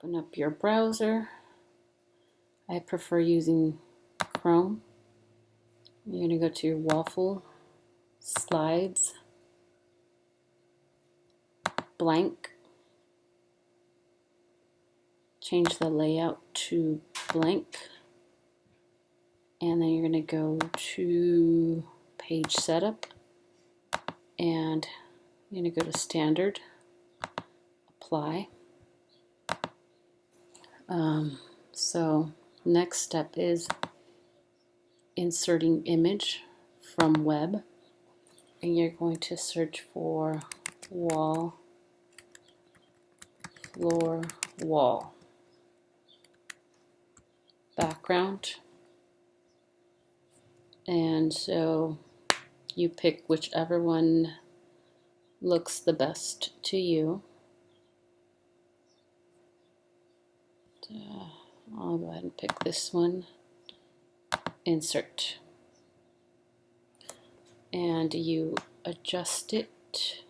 Open up your browser. I prefer using Chrome. You're going to go to your waffle, slides, blank. Change the layout to blank. And then you're going to go to page setup. And you're going to go to standard, apply. So next step is inserting image from web, and you're going to search for wall, floor, wall, background, and so you pick whichever one looks the best to you. I'll go ahead and pick this one, insert, and you adjust it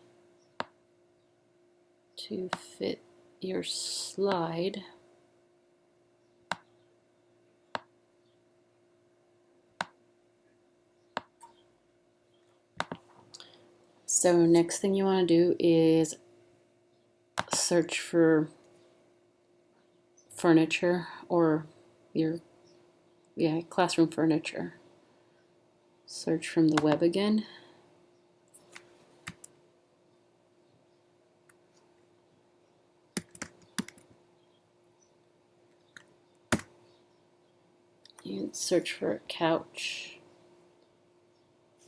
to fit your slide. So next thing you want to do is search for furniture or your classroom furniture. Search from the web again. You can search for a couch.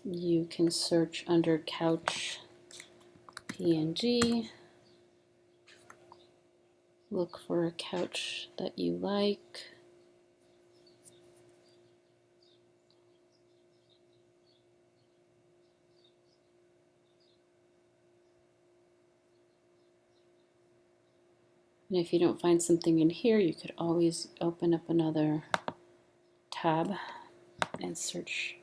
You can search under couch PNG. Look for a couch that you like. And if you don't find something in here, you could always open up another tab and search.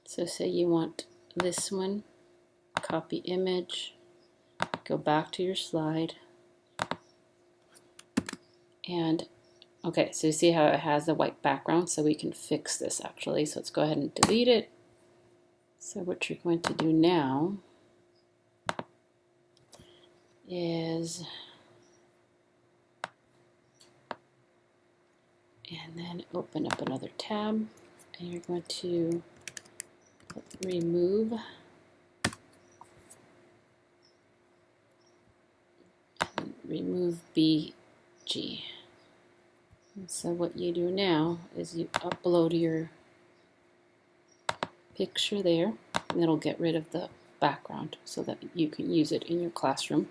So say you want this one, copy image, go back to your slide, and okay, so you see how it has the white background, so we can fix this actually. So let's go ahead and delete it. So what you're going to do now is, and then open up another tab, and you're going to remove, and remove BG. And so what you do now is you upload your picture there, and it'll get rid of the background so that you can use it in your classroom.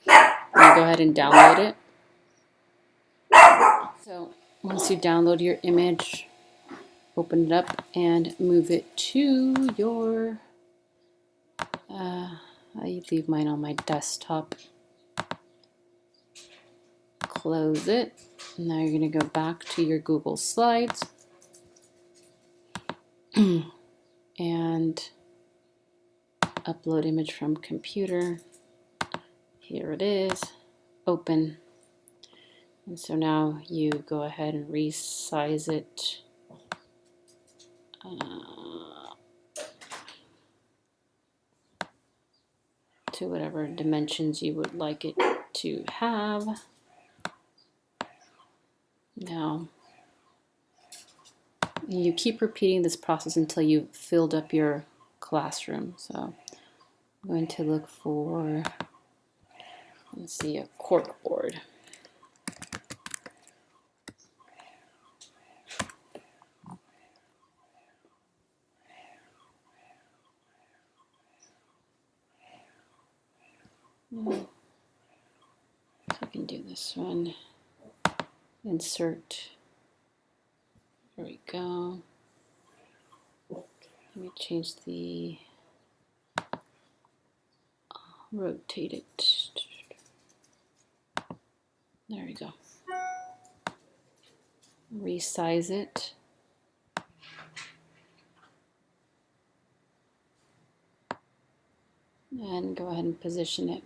And go ahead and download it. So once you download your image, open it up and move it to your, I leave mine on my desktop. Close it. Now you're going to go back to your Google Slides and upload image from computer. Here it is. Open. And so now you go ahead and resize it to whatever dimensions you would like it to have. Now, you keep repeating this process until you've filled up your classroom. So I'm going to look for, let's see, a corkboard. So I can do this one. Insert. There we go. Let me change the, rotate it. There we go. Resize it. and go ahead and position it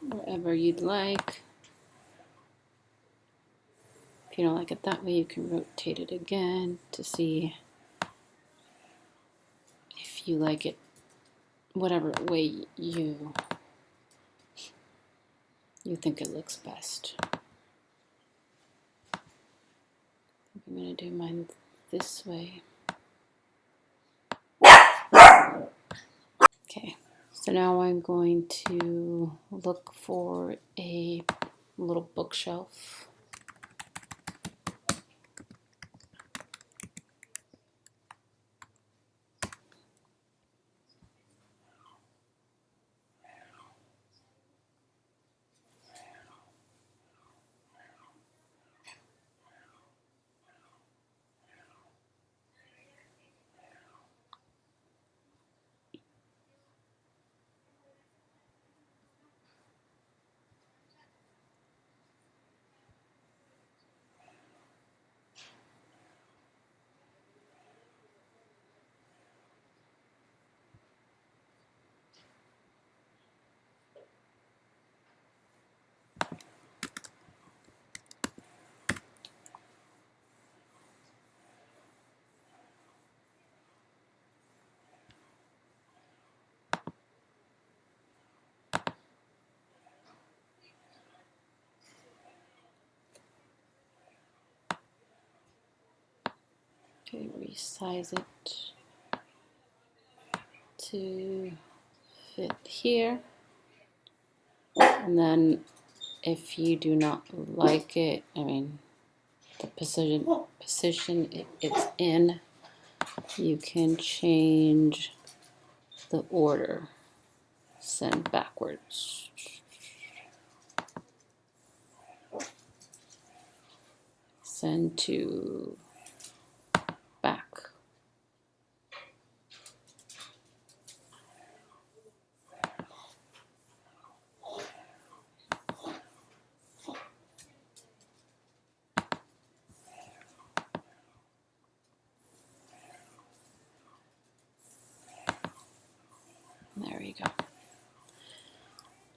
wherever you'd like. If you don't like it that way, you can rotate it again to see if you like it whatever way you think it looks best. I'm going to do mine this way. Okay, so now I'm going to look for a little bookshelf. Okay, resize it to fit here. And then if you do not like it, I mean, the position it's in, you can change the order. Send backwards. Send to back. There you go.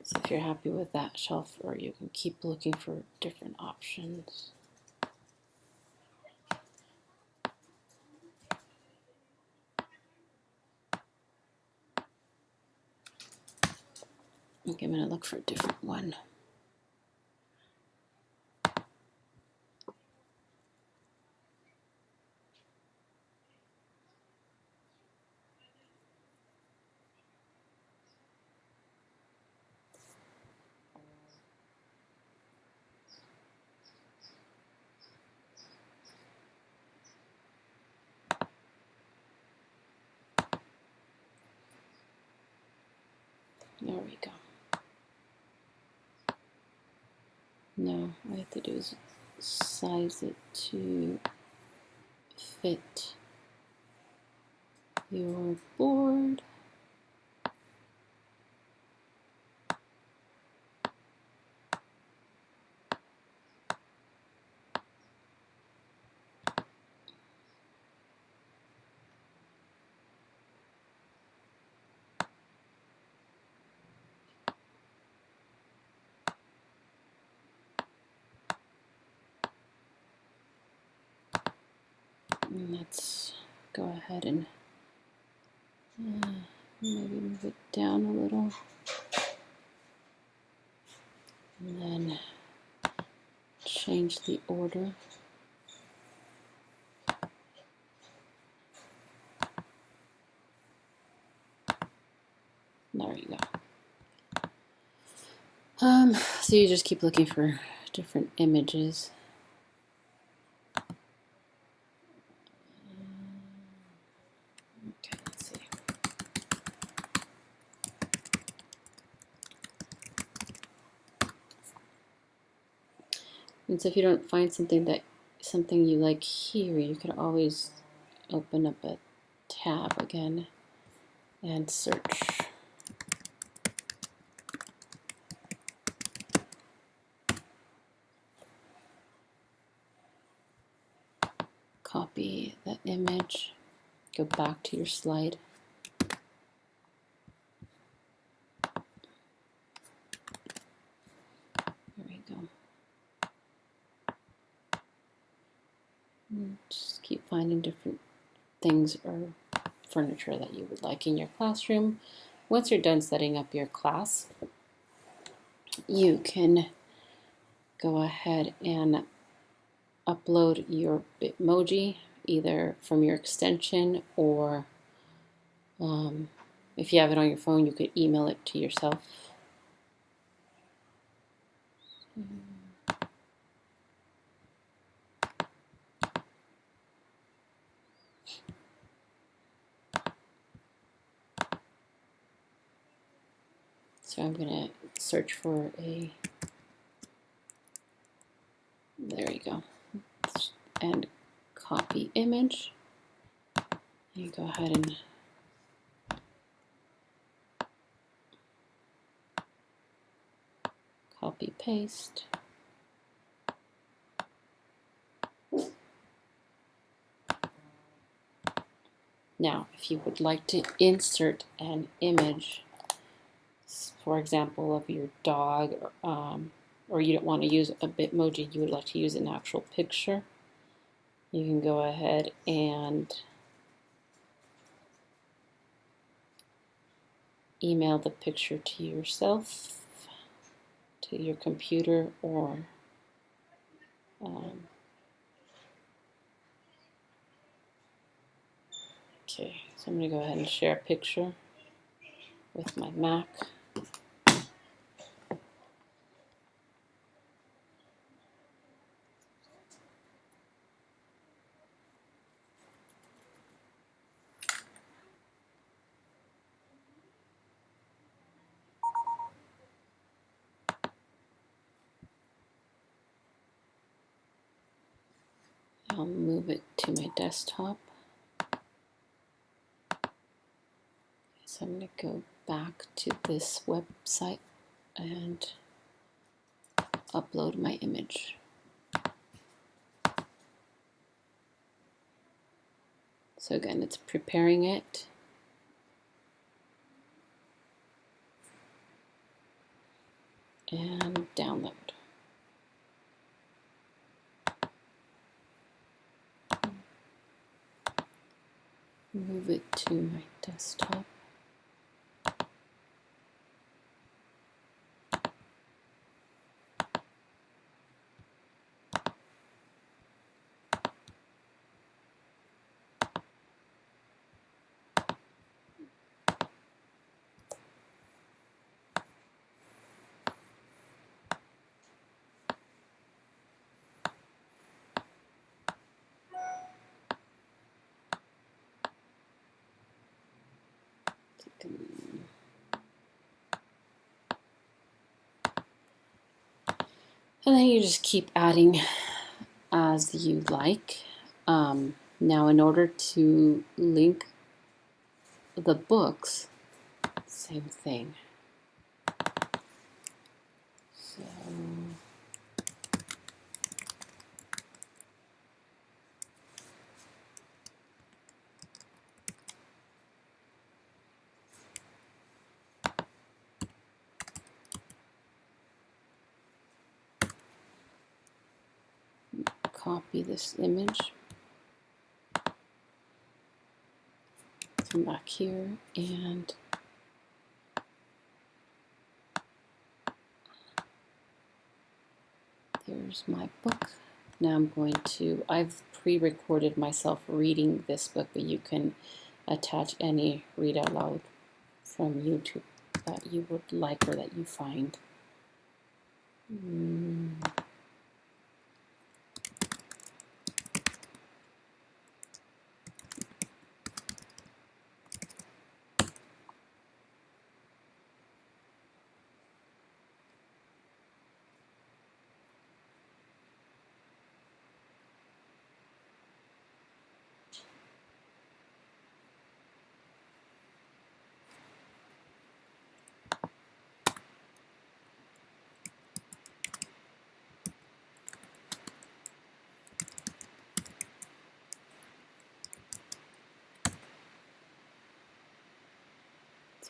So if you're happy with that shelf, or you can keep looking for different options. Okay, I'm going to look for a different one. There we go. Now, all I have to do is size it to fit your board. And let's go ahead and maybe move it down a little. And then change the order. There you go. So you just keep looking for different images. Okay, let's see. And so if you don't find something you like here, you can always open up a tab again and search. Copy that image, go back to your slide, Just keep finding different things or furniture that you would like in your classroom. Once you're done setting up your class, you can go ahead and upload your Bitmoji either from your extension or if you have it on your phone, you could email it to yourself. So I'm going to search for a, there you go, and copy image. You go ahead and copy paste. Now, if you would like to insert an image, for example, of your dog, or you don't want to use a Bitmoji, you would like to use an actual picture, you can go ahead and email the picture to yourself, to your computer, or okay, so I'm going to go ahead and share a picture with my Mac. I'll move it to my desktop. So I'm going to go back to this website and upload my image. So again, it's preparing it. And download. Move it to my desktop. And then you just keep adding as you like. Now, in order to link the books, same thing. So copy this image. Come back here and there's my book. Now I'm going to, I've pre-recorded myself reading this book, but you can attach any read out loud from YouTube that you would like or that you find.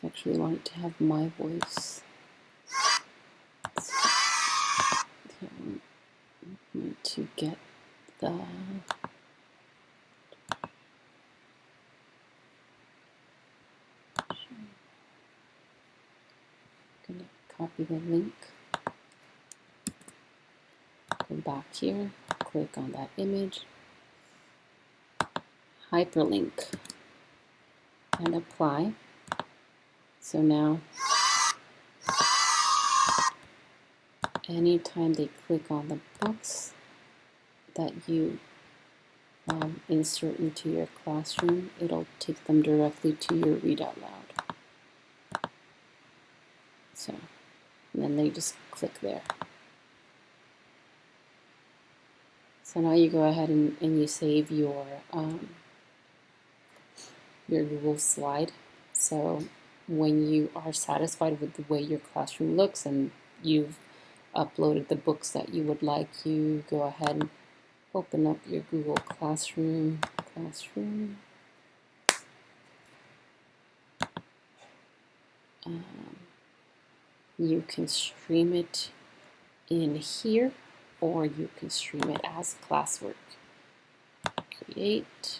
I actually wanted to have my voice. So I'm going to get the copy the link, go back here, click on that image, hyperlink, and apply. So now, anytime they click on the books that you insert into your classroom, it'll take them directly to your Read Out Loud. So, and then they just click there. So now you go ahead and you save your Google slide. So when you are satisfied with the way your classroom looks and you've uploaded the books that you would like, you go ahead and open up your Google Classroom. You can stream it in here, or you can stream it as classwork. Create.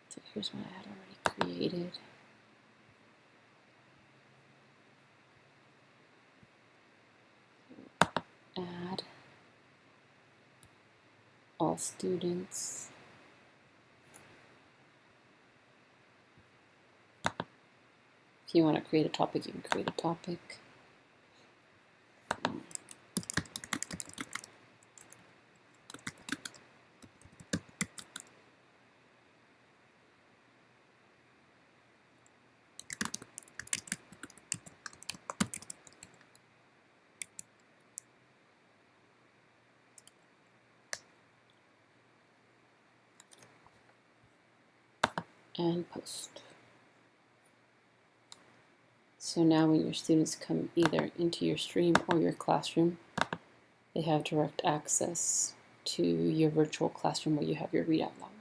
So here's what I had already created. Add all students. If you want to create a topic, you can create a topic. And post. So now when your students come either into your stream or your classroom, they have direct access to your virtual classroom where you have your Read Out Loud.